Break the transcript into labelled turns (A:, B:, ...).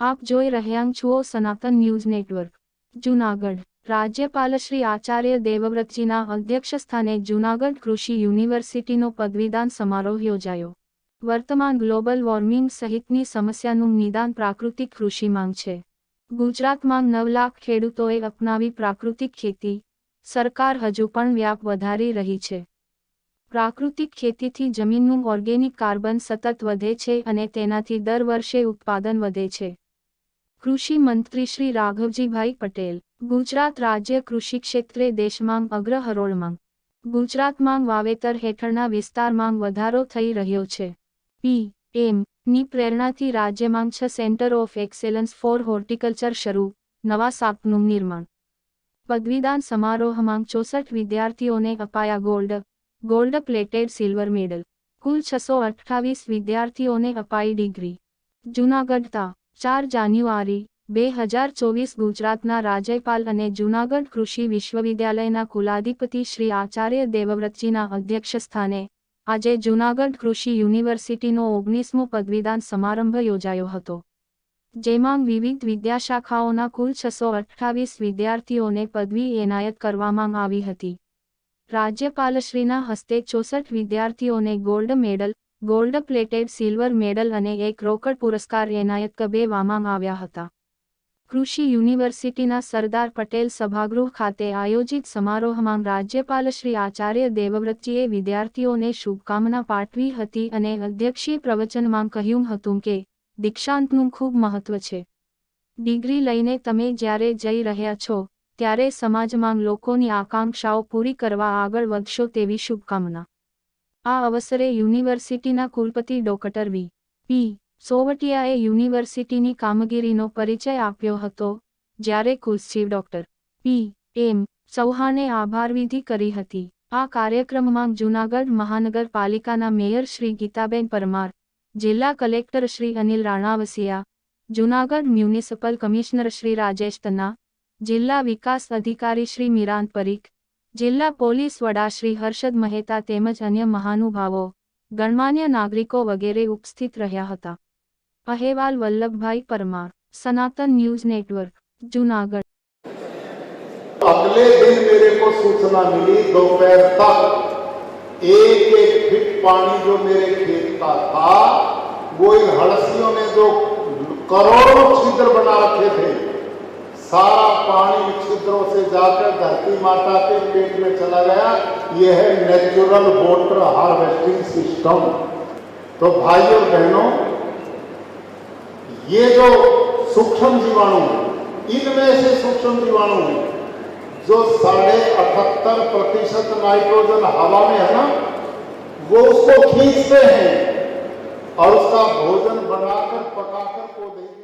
A: આપ જોઈ રહ્યા છો સનાતન ન્યૂઝ નેટવર્ક જૂનાગઢ। રાજ્યપાલ શ્રી આચાર્ય દેવવ્રતજીના અધ્યક્ષસ્થાને જૂનાગઢ કૃષિ યુનિવર્સિટીનો પદવીદાન સમારોહ યોજાયો। વર્તમાન ગ્લોબલ વોર્મિંગ સહિતની સમસ્યાનું નિદાન પ્રાકૃતિક કૃષિ માંગ છે। ગુજરાતમાં 9 લાખ ખેડૂતોએ અપનાવી પ્રાકૃતિક ખેતી। સરકાર હજુ પણ વ્યાપ વધારી રહી છે। પ્રાકૃતિક ખેતીથી જમીનનું ઓર્ગેનિક કાર્બન સતત વધે છે અને તેનાથી દર વર્ષે ઉત્પાદન વધે છે। કૃષિ મંત્રી શ્રી રાઘવજીભાઈ પટેલ। ગુજરાત રાજ્ય કૃષિ ક્ષેત્રે દેશમાં અગ્રહરોળમાં। ગુજરાતમાં વાવેતર હેઠળના વિસ્તારમાં વધારો થઈ રહ્યો છે। પીએમ ની પ્રેરણાથી રાજ્યમાં 6 centre of excellence for horticulture શરૂ। નવા સાપનું નિર્માણ। પદવીદાન સમારોહમાં 64 વિદ્યાર્થીઓને અપાયા ગોલ્ડ પ્લેટેડ સિલ્વર મેડલ। કુલ 628 વિદ્યાર્થીઓને અપાઈ ડિગ્રી। જૂનાગઢ તા 4 જાન્યુઆરી 2024 ગુજરાતના રાજ્યપાલ અને જૂનાગઢ કૃષિ વિશ્વવિદ્યાલયના કુલાધિપતિ શ્રી આચાર્ય દેવવ્રતજીના અધ્યક્ષસ્થાને આજે જૂનાગઢ કૃષિ યુનિવર્સિટીનો 19મો પદવીદાન સમારંભ યોજાયો હતો। જેમાં વિવિધ વિદ્યાશાખાઓના કુલ 628 વિદ્યાર્થીઓને પદવી એનાયત કરવામાં આવી હતી। રાજ્યપાલશ્રીના હસ્તે 64 વિદ્યાર્થીઓને gold medal, gold plated silver medal અને એક રોકડ પુરસ્કાર એનાયત કરવામાં આવ્યા હતા। કૃષિ યુનિવર્સિટીના સરદાર પટેલ સભાગૃહ ખાતે આયોજિત સમારોહમાં રાજ્યપાલ શ્રી આચાર્ય દેવવ્રતજીએ વિદ્યાર્થીઓને શુભકામના પાઠવી હતી અને અધ્યક્ષીય પ્રવચનમાં કહ્યું હતું કે દીક્ષાંતનું ખૂબ મહત્વ છે। ડિગ્રી લઈને તમે જ્યારે જઈ રહ્યા છો ત્યારે સમાજમાં લોકોની આકાંક્ષાઓ પૂરી કરવા આગળ વધશો તેવી શુભકામના। આ અવસરે યુનિવર્સિટીના કુલપતિ ડોક્ટર વી.પી. સોવટિયાએ યુનિવર્સિટીની કામગીરીનો પરિચય આપ્યો હતો, જ્યારે કુલસચિવ ડોક્ટર પી.એમ. ચૌહાણે આભારવિધિ કરી હતી। આ કાર્યક્રમમાં જૂનાગઢ મહાનગરપાલિકાના મેયર શ્રી ગીતાબેન પરમાર, જિલ્લા collector Shri Anil Ranavasiya, Junagadh municipal commissioner Shri Rajesh Tanna, જિલ્લા વિકાસ અધિકારી શ્રી મિરાંત પરીખ, જિલ્લા પોલીસ વડા શ્રી હર્ષદ મહેતા તેમજ અન્ય મહાનુભાવો, ગણમાન્ય નાગરિકો વગેરે ઉપસ્થિત રહ્યા હતા। અહેવાલ વલ્લભભાઈ પરમાર, સનાતન ન્યૂઝ નેટવર્ક, जूनागढ़।
B: अगले दिन मेरे को सूचना मिली दोपहर तक 1-1 फीट पानी जो मेरे खेत का था वो इन हड़सियों ने जो करोड़ों छिद्र बना रखे थे, सारा पानी छिद्रों से जाकर धरती माता के पेट में चला गया। यह है नेचुरल वाटर हार्वेस्टिंग सिस्टम। तो भाइयों बहनों, ये जो सूक्ष्म जीवाणु, इनमें से सूक्ष्म जीवाणु जो 78% नाइट्रोजन हवा में है ना, वो उसको खींचते हैं और उसका भोजन बनाकर पकाकर को देंगे।